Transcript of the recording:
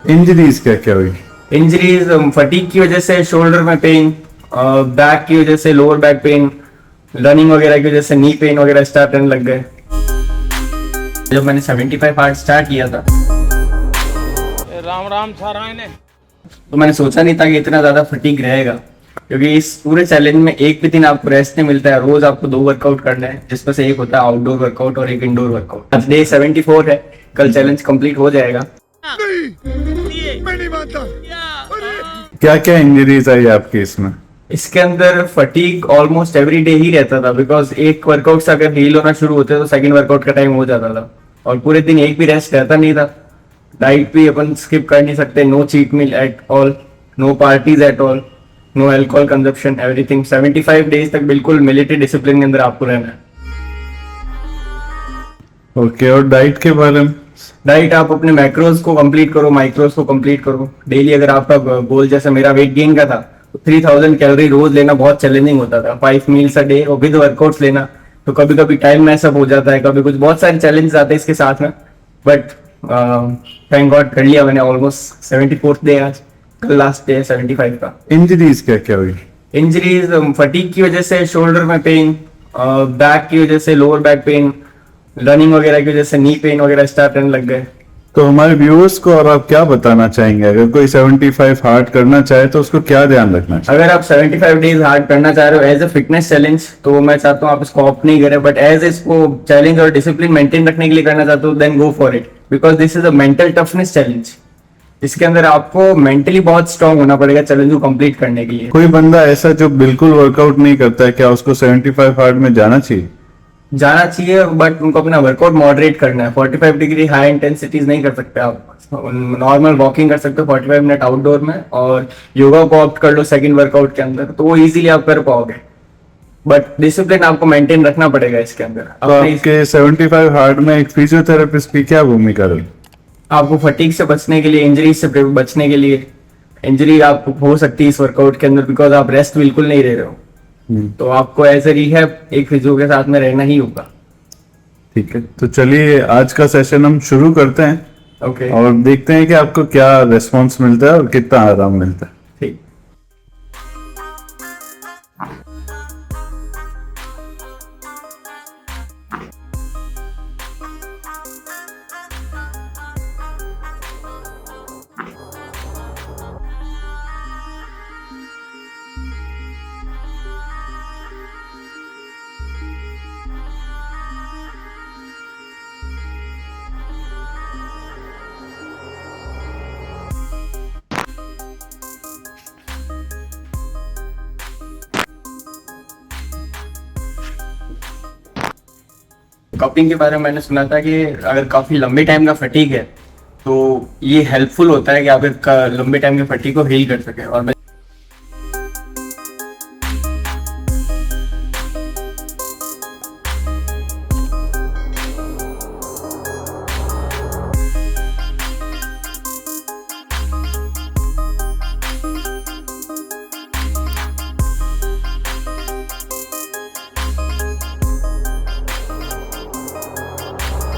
Injuries क्या क्या हुई? इंजरीज फटीग की वजह से शोल्डर में पेन, बैक की वजह से लोअर बैक पेन, रनिंग वगैरह की वजह से नी पेन वगैरह स्टार्ट करने लग गए। जब मैंने 75 हार्ड स्टार्ट किया था राम राम सारा ने तो मैंने सोचा नहीं था कि इतना ज्यादा फटीग रहेगा, क्योंकि इस पूरे चैलेंज में एक भी दिन आपको रेस्ट नहीं मिलता है। रोज आपको 2 वर्कआउट करना है, जिसमें से एक होता है आउटडोर वर्कआउट और एक इंडोर वर्कआउट। आज डे 74 है, कल चैलेंज कंप्लीट हो जाएगा। क्या क्या इंजरीज आई आपकी इसमें? इसके अंदर फटीग ऑलमोस्ट एवरी डे ही रहता था, बिकॉज एक वर्कआउट से अगर हील होना शुरू होते तो सेकंड वर्कआउट का टाइम हो जाता था, और पूरे दिन एक भी रेस्ट रहता नहीं था। डाइट भी अपन स्किप कर नहीं सकते, no cheat meal at all, no parties at all, no alcohol consumption, everything. 75 days तक बिल्कुल मिलिट्री डिसिप्लिन के अंदर आपको रहना है। ओके, और डाइट के बारे में? डाइट आप अपने मैक्रोज को कंप्लीट करो, माइक्रोज को कंप्लीट करो। डेली अगर आपका गोल, जैसे मेरा वेट गेन का था, तो 3000 कैलोरी रोज लेना बहुत चैलेंजिंग होता था। 5 मील्स अ डे और विद वर्कआउट्स लेना, तो कभी कभी टाइम मैसअप हो जाता है, कभी कुछ बहुत सारे चैलेंजेस आते हैं इसके साथ में। बट थैंक गॉड कर लिया मैंने। ऑलमोस्ट 74th डे आज, कल लास्ट डे 75 का। इंजरीज क्या क्या हुई? इंजरीज फटीग की वजह से शोल्डर में पेन, बैक की वजह से लोअर बैक पेन, रनिंग वगैरह की वजह से नी पेन वगैरह स्टार्ट करने लग गए। तो हमारे व्यूअर्स को और आप क्या बताना चाहेंगे? अगर कोई 75 हार्ड करना चाहे तो उसको क्या ध्यान रखना चाहिए? अगर आप 75 डेज हार्ड करना चाह रहे हो एज ए फिटनेस चैलेंज, तो मैं चाहता हूँ आप इसको ऑप्ट नहीं करें, बट एज इसको चैलेंज और डिसिप्लिन मेंटेन रखने के लिए करना चाहते हो, then go for it, because this is a mental toughness challenge. इसके अंदर आपको मेंटली बहुत स्ट्रांग होना पड़ेगा चैलेंज को कंप्लीट करने के लिए। कोई बंदा ऐसा जो बिल्कुल वर्कआउट नहीं करता है, क्या उसको 75 हार्ड में जाना चाहिए? जाना चाहिए, बट उनको अपना वर्कआउट मॉडरेट करना है। 45 डिग्री हाई इंटेंसिटीज नहीं कर सकते आप। नॉर्मल वॉकिंग कर सकते हो 45 मिनट आउटडोर में, और योगा को ऑप्ट कर लो सेकंड वर्कआउट के अंदर, तो वो इजीली आप कर पाओगे। बट डिसिप्लिन आपको मेंटेन रखना पड़ेगा इसके अंदर। तो आपके 75 हार्ड में एक फिजियोथेरेपिस्ट की क्या भूमिका रही? आपको फटीग से बचने के लिए, इंजरी से बचने के लिए, इंजरी आपको हो सकती है इस वर्कआउट के अंदर, बिकॉज आप रेस्ट बिल्कुल नहीं ले रहे हो, तो आपको एज ए रिहैब एक फिजियो के साथ में रहना ही होगा। ठीक है, तो चलिए आज का सेशन हम शुरू करते हैं। ओके, और देखते हैं कि आपको क्या रिस्पॉन्स मिलता है और कितना आराम मिलता है। ठीक। कपिंग के बारे में मैंने सुना था कि अगर काफी लंबे टाइम का फटीग है तो ये हेल्पफुल होता है कि आप एक लंबे टाइम के फटीग को हील कर सके। और